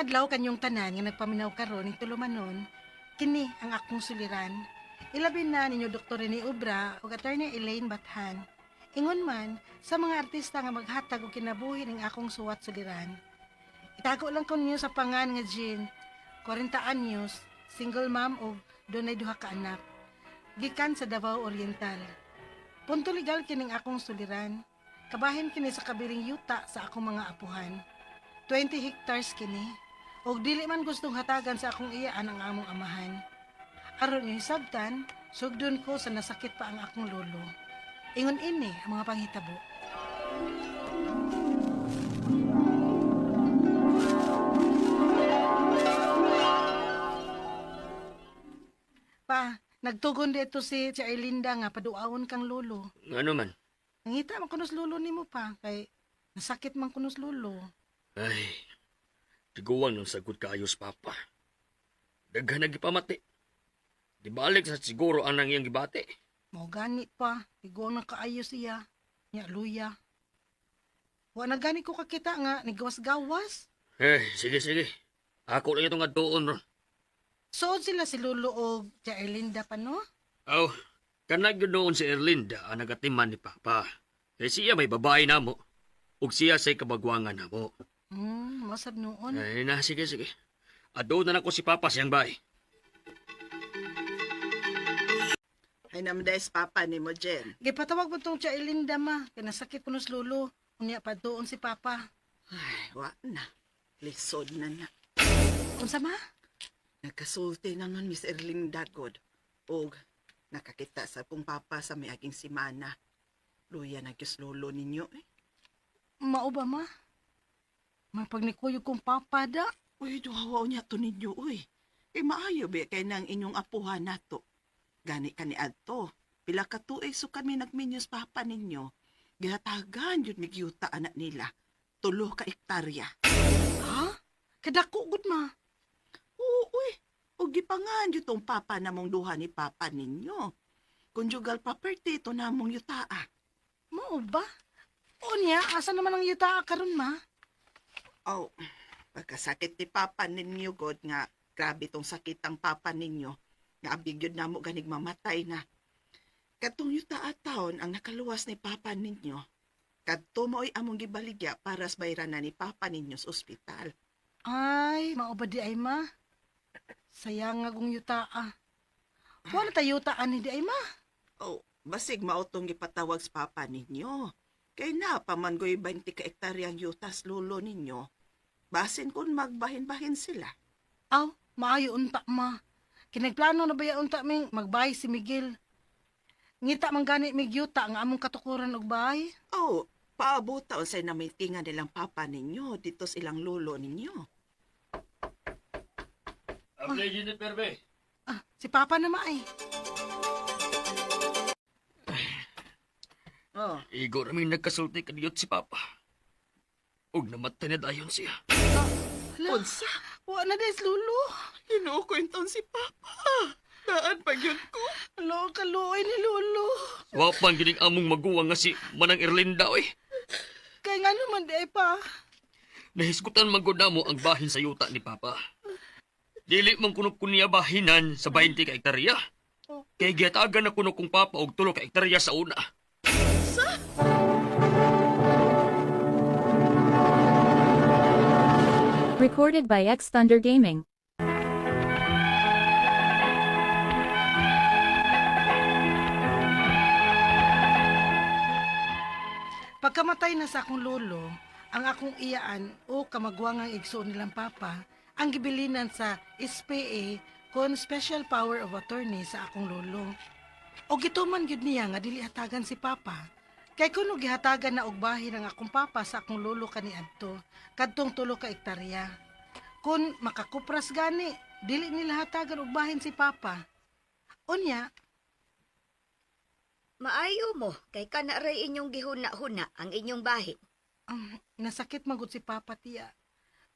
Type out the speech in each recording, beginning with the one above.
adlaw kanyong tanan nga nagpaminaw karon ning tulumanon, kini ang akong suliran. Ilabi na ninyo Dr. Rene Obra ug Attorney Elaine Bathan. Ingon man sa mga artista nga maghatag og kinabuhi ning akong suwat suliran. Itago lang ko ninyo sa pangan nga Jean, 40 anyos, single mom ug dunay duha ka anak. Gikan sa Davao Oriental. Punto legal kining akong suliran. Kabahin kini sa kabiring yuta sa akong mga apuhan. 20 hectares kini. Og dili man gustong hatagan sa akong iyaan ang among amahan. Aron yung sabtan, sugdon ko sa nasakit pa ang akong lolo. Ingon ini ang mga panghitabo. Pa, nagtugon dito si Erlinda nga paduawon kang lolo. Ano man? Nangita man kunos lolo nimo pa, kay nasakit man kunos lolo. Ay, tiguan ng sagot kaayos, Papa. Daghan na gipamati. Di balik sa siguro ang nangyang gibati. Mao gani pa, iguang na kaayo siya. Nya luya. Wa na gani ko kakita nga nigawas-gawas. Sige. Ako lang itong adtoon ron. Sood sila si Lolo og si Erlinda pa no? Aw, kanag yun noon si Erlinda ang nagatiman ni Papa. Kaya siya may babae na mo. Ug siya sa'y kabagwangan na mo. Masab noon. Ay na, sige. Adto na ako si Papa siyang bahay. Ay namdes papa ni mo, Jen. Gipatawag mo tong si Erlinda ma, kay nasakit kunos lolo. Unya pa doon si Papa. Ay, wa na. Lisod na na. Unsa ma? Nagkasulti na nun, Miss Erlinda God. Og, nakakita sa pong papa sa miaging simana. Luya na Diyos lolo ninyo eh. Mao ba ma? May pagnikuyog kong Papa da. Uy, duhawa niya to ninyo, uy. Eh, maayo ba kay nang inyong apuhan nato? Gani ka ni Adto. Pila ka tuig so kami nagminyos papa ninyo. Gihatagan yun migyuta anak nila. 3 ka ektarya. Ha? Kadako gud ma. Oo, uy. O gipangan yun tong papa namong duha ni papa ninyo. Conjugal property ito namong yutaa. Mao ba? Unya, asa naman ang yuta karon ma? Oh, pagkasakit ni papa ninyo, God, nga grabe tong sakit ang papa ninyo. Nga abigyod na mo ganig mamatay na. Katong yutaa taon ang nakaluwas ni papa ninyo. Kadto mo'y among gibaligya para sa bayranan ni papa ninyo sa ospital. Ay, mao ba di ay ma? Sayang nga kung yuta Wala tayo yutaan ni di ay ma. Oh, basig maotong gipatawag sa papa ninyo. Kay na, pamangoy 20 ka ektaryang yutas lulo ninyo. Basin kung magbahin-bahin sila. Aw, maayo unta ma. Kinagplano na ba ya unta ming magbay si Miguel? Ngita man gani mig yuta ang among katukuran og bahay. Oh, paabot taon sa namitingan nilang papa ninyo dito sa ilang lulo ninyo. Ablay Ginit Perbe. Si Papa na maay. Oh, Igo namin nagkasulti kaniyot si Papa. Ug namatay na dayon siya. Hala, unsa? wa na des lulo. Kinukwento si papa. Daan pa yun ko. Alo, kaluoy ni lulo. Wapang gining among maguwang nga si Manang Erlinda, oy. Kay nga naman di ay pa. Nahiskutan man gud namo ang bahin sa yuta ni Papa. Dili man kuno niya bahinan sa 20 ka ektarya. Kay giyatagan na kuno kong Papa og 3 ka ektarya sa una. Recorded by X Thunder Gaming. Pagkamatay na sa akong lolo, ang akong iyaan o kamagwangang igsoon nilang Papa, ang gibilinan sa SPA kon Special Power of Attorney sa akong lolo. O gituman gyud niya nga dili hatagan si Papa. Kay kuno gihatagan na og bahin ang akong Papa sa akong lolo kaniadto, kadtong 3 ka ektarya. Kun makakupras gani, dili nila hatagan og bahin si Papa. Unya, Maayo mo, kay kana ray inyong gihuna-huna ang inyong bahin. nasakit man gud si Papa tiya.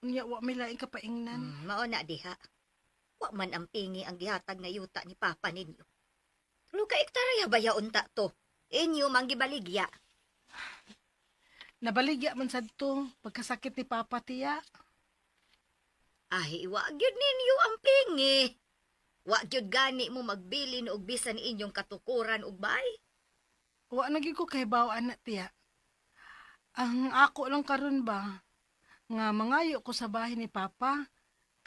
Unya wa may laing kapaingnan. Mao na diha. Wa man ang pingi ang gihatag na yuta ni Papa ninyo. Tulo ka ektarya ba yaon ta to? Inyo mang gibaligya. Nabaligya man sad to pagkasakit ni Papa tiya. Ay, wa gyud ninyo ang pingi. Wa gyud gani mo magbilin og bisan inyong katukuran og bay. Wa nagi ko kay bawaan na tiya. Ang ako lang karon ba nga mangayo ko sa bahay ni Papa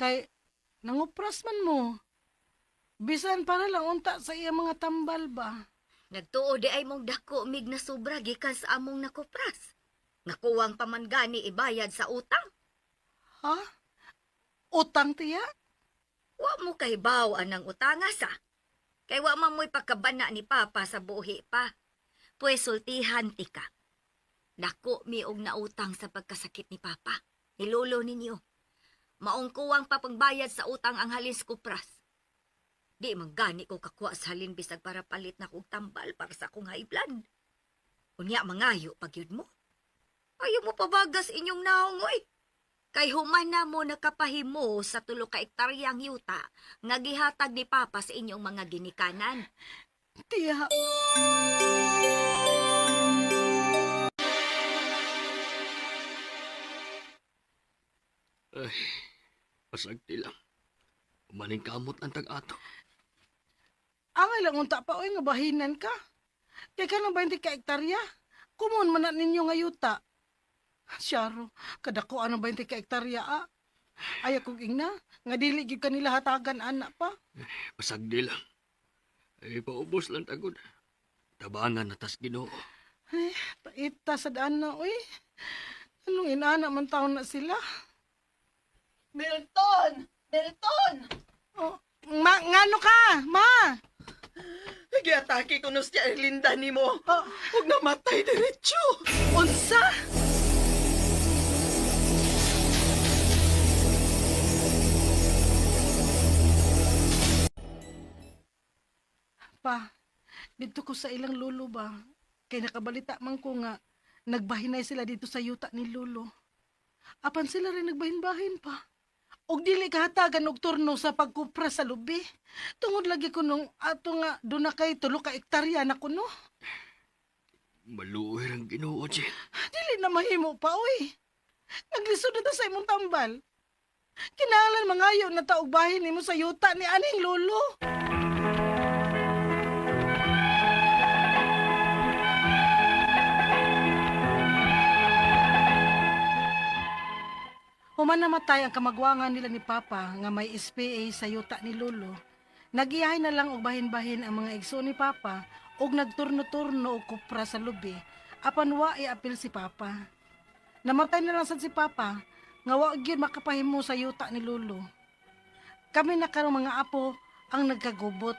kay nangupras man mo. Bisan para lang unta sa iya mga tambal ba. Nagtuo di ay mong dako mig na sobra gikan sa among nakupras. Nakuwang pa man gani ibayad sa utang. Ha? Utang tiya? Wa mo kay bawaan ang utanga sa. Kay wa man mo'y pagkabana ni Papa sa buhi pa. Pues sultihan ti ka. Dako mi og nautang sa pagkasakit ni Papa. Ni lolo ninyo. Maong kuwang pa pangbayad sa utang ang halin sa kupras. Di man gani ko kakuha sa halin bisag para palit na kong tambal para sa akong high blood. Unya mangayo pagyud mo. Ayaw mo pabagas inyong naungoy. Kay human na mo nakapahimo sa 3 ka ektaryang yuta nga gihatag ni Papa sa inyong mga ginikanan. Tiya. Ay, pasagti lang. Umaning kamot ang tag-ato. Angay lang unta pa oy nga bahinan ka. Kay ka lang 20 ka ektarya. Kumon man na ninyo nga yuta. Syaro, kadako ano 20 ka ektarya Ay akong ingna, nga dili gyud kanila hatagan anak pa. Pasagdi lang. Ay, paubos lang tagod. Tabangan na tas Ginoo. Ay, paita sa daan na, uy. Anong inana man taon na sila? Milton! Milton! Oh, ngano ka, ma? Giatake ko no si Erlinda ni mo. Oh, Huwag namatay diretso. unsa? Pa, dito ko sa ilang lolo ba? Kay nakabalita man ko nga, nagbahinay sila dito sa yuta ni lolo. Apan sila rin nagbahin-bahin pa. Og dili kahatagan og turno sa pagkupra sa lubi. Tungod lagi ko nung ato nga doon na kay 3 ka ektarya na kuno. Maluoy ang Ginoo, Jen. Dili na mahimo pa, uy. Naglisod na ta sa imong tambal. Kinahanglan mangayo na ta og bahin nimo sa yuta ni aning lolo. Human namatay ang kamagwangan nila ni Papa nga may SPA sa yuta ni Lolo. Nagiyahay na lang og bahin-bahin ang mga igsoon ni Papa og nagturno-turno og kupra sa lubi apan wa i-apil si Papa. Namatay na lang sad si Papa nga wa gyud makapahimo sa yuta ni Lolo. Kami na karong mga apo ang nagkagubot.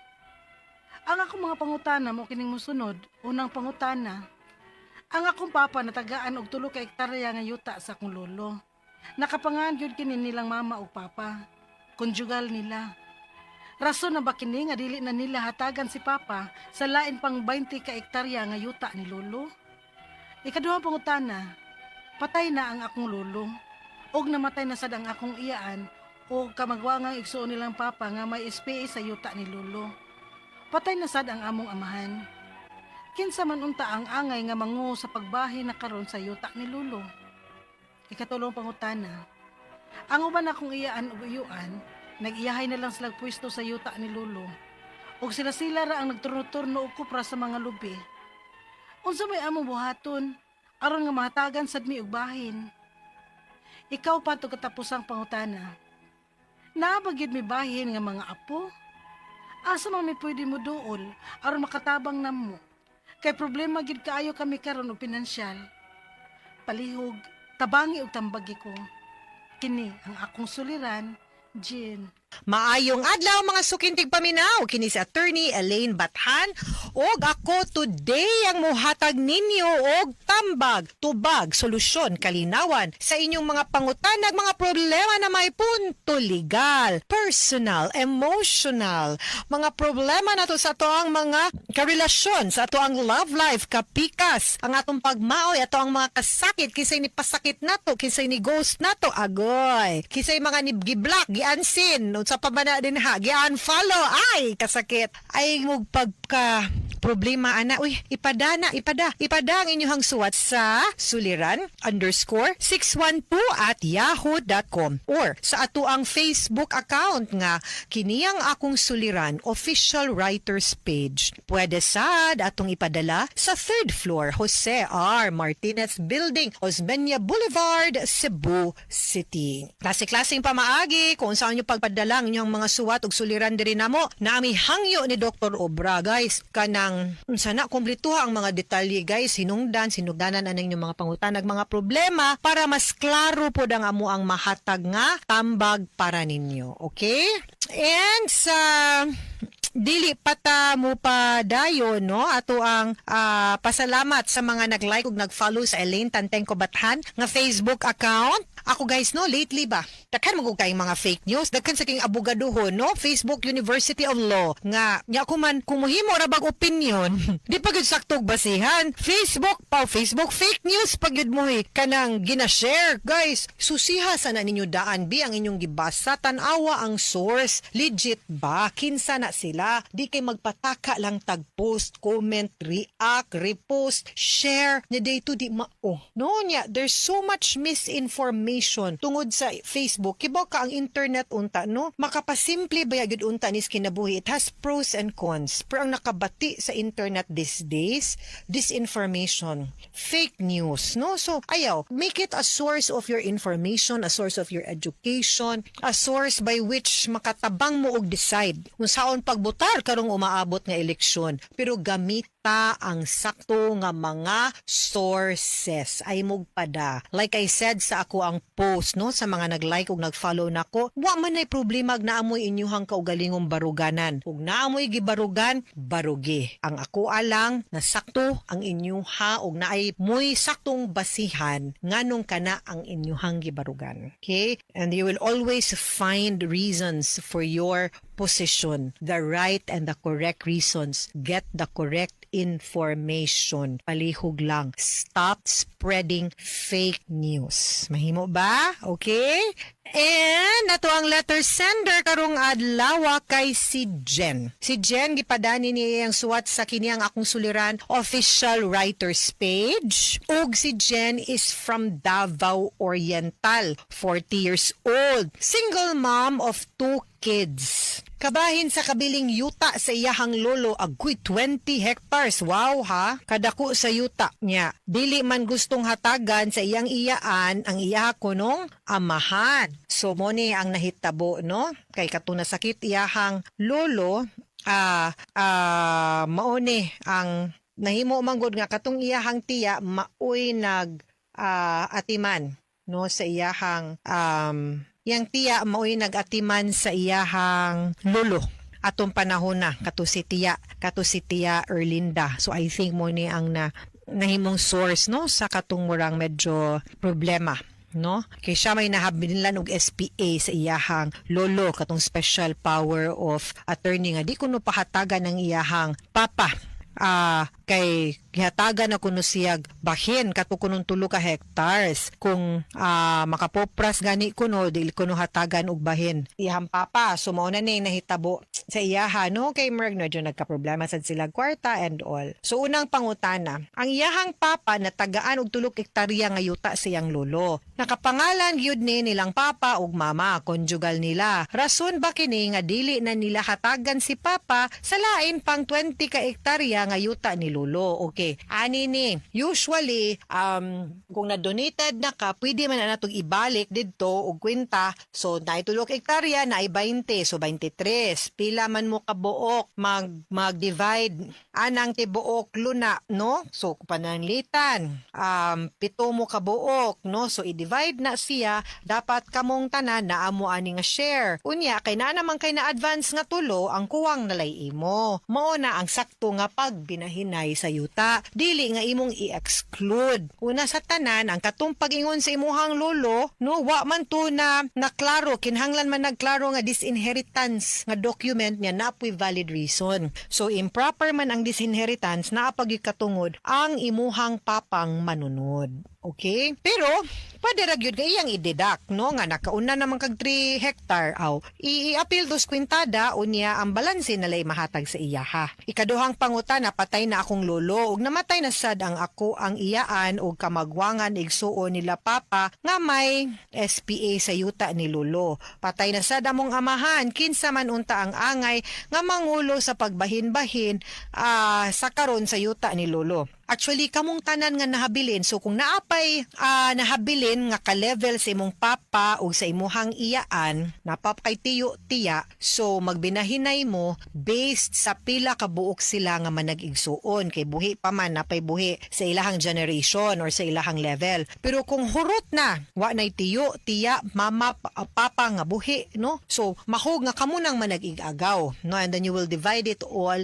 Ang akong mga pangutana mo kining mosunod. Unang pangutana, ang akong papa natagaan og 3 ka ektarya nga yuta sa akong lolo. Nakapangan gyud kini nilang mama ug papa. Konjugal nila. Rason na ba kini nga dili na nila hatagan si papa sa lain pang 20 ka ektarya nga yuta ni lolo? Ikaduhang pangutana, patay na ang akong lolo. Og namatay na sad ang akong iyaan o kamagwangang igsuon nilang papa nga may SPA sa yuta ni lolo. Patay na sad ang among amahan. Kinsa man unta ang angay nga mangu sa pagbahi na karon sa yuta ni lolo. Ikatulong pangutana, ang uban akong iyaan ug uyuan, nag-iyahay na lang sila pwesto sa yuta ni lolo. Og sila-sila ra ang nagturno-turno og kupra sa mga lubi. Unsa may among buhaton aron nga mahatagan sad mi og bahin? Ikaw pa to katapusang pangutana. Naa ba gyud mi bahin nga mga apo? Asa man mi pwede mo duol aron makatabang namo? Kay problema gyud kaayo kami karon og pinansyal. Palihog, tabangi og tambagi ko. Kini ang akong suliran, Jean. Maayong adlaw mga sukintig paminaw, kini si Attorney Elaine Bathan og ako today ang mohatag ninyo og tambag, tubag, solusyon, kalinawan sa inyong mga pangutanag, mga problema na may punto legal, personal, emotional, mga problema nato sa ato ang mga karelasyon, sa ato ang love life, kapikas, ang atong pagmaoy, ato ang mga kasakit, kisay ni pasakit nato, kisay ni ghost nato, agoy, kisay mga ni gi-block, gi-unseen, sa pabana din ha, gi-unfollow, ay, kasakit. Ay, pagka problema ana, uy, ipada ang inyong suwat sa suliran_612@yahoo.com or sa ato ang Facebook account nga Kiniyang Akong Suliran Official Writers Page. Pwede sad atong ipadala sa 3rd floor Jose R. Martinez Building, Osmeña Boulevard, Cebu City. Klase-klaseng pamaagi kung saan nyo pagpadala ang inyong mga suwat ug suliran diri namo. Naami hangyo ni Dr. Obra, guys. Kanang sana kumplituha ang mga detalye, guys. Sinugdanan ang inyong mga pangutanag, mga problema para mas klaro po ang amo ang mahatag nga tambag para ninyo. Okay? And sa dili pata mo pa dayo, no, ato ang pasalamat sa mga nag-like ug nag-follow sa Elaine Tantengco Bathan nga Facebook account. Ako, guys, no, lately ba daghan mo kayong mga fake news, daghan sa king abogaduhon, no, Facebook University of Law nga ko man kung mohimo ra bag opinion di pa gyud saktog basihan. Facebook fake news pag gyud mo kanang gina-share, guys. Susiha sana ninyo daan bi ang inyong gibasa, tan-awa ang source, legit ba, kinsa na sila. Di kay magpataka lang tag post, comment, react, repost, share ni day to di mao. No nya, there's so much misinformation tungod sa Facebook. Kibaw ka ang internet unta, no? Makapasimple ba gyud unta nis kinabuhi. It has pros and cons. Pero ang nakabati sa internet these days, disinformation, fake news, no? So ayaw, make it a source of your information, a source of your education, a source by which makatabang mo og decide kung saon pagbotar karong umaabot nga eleksyon. Pero gamita ang sakto nga mga sources ay mugpada. Like I said sa ako ang post, no, sa mga nag-like ug nag-follow nako, wa man nay problema naamoy inyuhang kaugalingong baruganan. Ug naamoy gibarugan, barugi. Ang ako alang na sakto ang inyuha ug naay moy saktong basihan nganong kana ang inyuhang gibarugan. Okay? And you will always find reasons for your position, the right and the correct reasons. Get the correct information. Palihog lang. Stop spreading fake news. Mahimo ba? Okay? And nato ang letter sender karong adlaw kay si Jen. Si Jen gipadani niya ang suwat sa Kiniyang Akong Suliran official writers page. Ug si Jen is from Davao Oriental, 40 years old, single mom of 2 kids. Kabahin sa kabiling yuta sa iyahang lolo, agoy 20 hectares. Wow ha, kadako sa yuta niya. Dili man gustong hatagan sa iyang iyaan ang iya konong amahan. So mo ni ang nahitabo, no? Kay katuna sakit iyahang lolo, mao ni ang nahimo manggod nga katong iyahang tiya maoy nag atiman, no, sa iyahang yang tiya mao'y nag-atiman sa iyahang lolo atong panahon na kato si tiya Erlinda. So I think mo ni ang nahimong source, no, sa katong murang medyo problema, no, kay siya may nahabilin og SPA sa iyahang lolo katong special power of attorney nga di kuno pahatagan ng iyahang papa. Kay gihatagan na kuno siyag bahin kato kunong 3 ka hectares kung makapopras gani kuno dili kuno hatagan og bahin iyang papa. So mao na ning nahitabo sa iyaha, no, kay merg na nagka-problema sad sila kwarta and all. So unang pangutana, ang iyahang papa natagaan og 3 hektarya nga yuta sa iyang lolo. Nakapangalan gyud ni nilang papa ug mama, conjugal nila. Rason ba kini nga dili na nila hatagan si papa sa lain pang 20 ka hektarya nga yuta ni lolo? Okay, ani ni usually kung na-donated na ka, pwede man na natong ibalik didto og kwenta. So naay 3 hektarya na ay 20, so 23. Pila man mo kabuok mag-divide anang tibuok luna, no? So pananglitan 7 mo kabuok, no? So i-divide na siya, dapat kamong tanan na amo ani nga share. Unya kay na naman kay na advance nga tulo ang kuwang nalay imo. Mao na ang sakto nga pagbinahinay sa yuta. Dili nga imong i-exclude. Una sa tanan ang katong pag-ingon sa imuhang lolo, no, wa man to na klaro, kinhanglan man nagklaro nga disinheritance nga document niya na apoy valid reason. So improper man ang disinheritance na apag katungod ang imuhang papang manunod. Okay? Pero pwede ra gyud nga iyang i-deduct no nga nakauna naman kag 3 hectare aw i-appeal dos kwintada unya ang balanse nalay mahatag sa iya ha. Ikaduhang pangutana patay na akong lolo ug namatay na sad ang ako ang iyaan ug kamagwangan igsuon nila papa nga may SPA sa yuta ni lolo. Patay na sad among amahan kinsa man unta ang angay nga mangulo sa pagbahin-bahin sa karon sa yuta ni lolo. Actually, kamong tanan nga nahabilin. So, kung naapay nahabilin nga ka-level sa imong papa o sa imuhang iyaan, napapay tiyo-tiya, so magbinahinay mo based sa pila ka buok sila nga manag-igsuon. Kay buhi pa man, napay buhi sa ilahang generation or sa ilahang level. Pero kung hurot na, wa na'y tiyo, tiya, mama, papa nga buhi, no? So, mahog nga kamo nang manag-igagaw, no? And then you will divide it all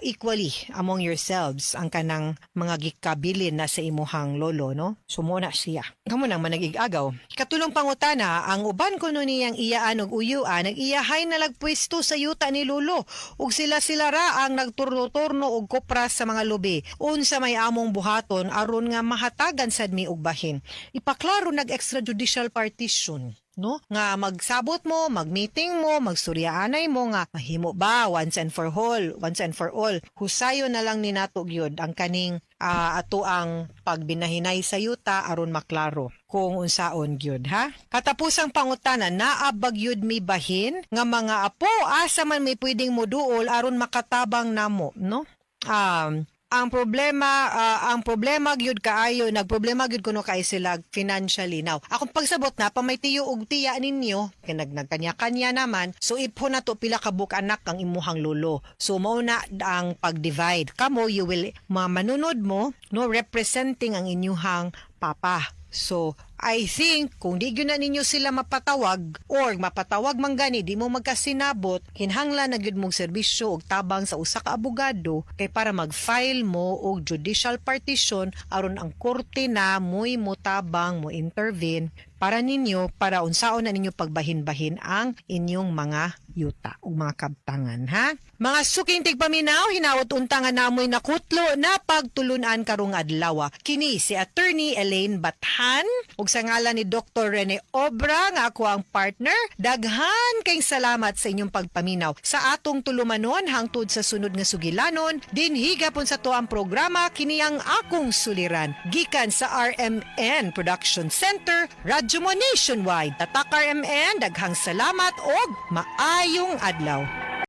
equally among yourselves, ang kanang mga gikabilin na sa imuhang lolo, no? Sumuna siya. Kamo nang manag-igagaw. Katulong pangutana, ang uban ko no niyang iyaan og uyuan, nag-iyahay na lagpwesto sa yuta ni lolo. Ug sila ra ang nagturno-turno og kopras sa mga lubi. Unsa may among buhaton aron nga mahatagan sad mi og bahin. Ipaklaro nag-extrajudicial partition. No? Nga magsabot mo, magmeeting mo, magsturyaanay mo nga mahimo ba once and for all. Husayo na lang ni nato gyud ang kaning ato ang pagbinahinay sa yuta aron maklaro kung unsaon gyud ha. Katapusang pangutana naabag gyud mi bahin nga mga apo asa man may pwedeng moduol aron makatabang namo, no? Ang problema gyud kaayo, nagproblema gyud kuno kay sila financially. Now, akong pagsabot na pa may tiyo og tiya ninyo, kay nagkanya-kanya naman, so ipon na to pila ka buk anak ang imuhang lolo. So mao na ang pag-divide. Kamo you will manunod mo no representing ang inyuhang papa. So, I think kung di gyud na ninyo sila mapatawag or mapatawag man gani di mo magkasinabot, kinahanglan na gyud mong serbisyo og tabang sa usa ka abogado kay para mag-file mo og judicial partition aron ang korte na mo'y motabang mo intervene para ninyo para unsaon na ninyo pagbahin-bahin ang inyong mga yuta o mga kabtangan ha. Mga suking tigpaminaw, hinawot unta nga namoy nakutlo na pagtulunan karong adlaw. Kini si Attorney Elaine Bathan ug sa ngalan ni Dr. Rene Obra nga ako ang partner. Daghan kay salamat sa inyong pagpaminaw sa atong tulumanon hangtod sa sunod nga sugilanon. Dinhi gapon sa to ang programa kini ang akong suliran gikan sa RMN Production Center, Radyo mo Nationwide. Tatak RMN, daghang salamat og maayong adlaw.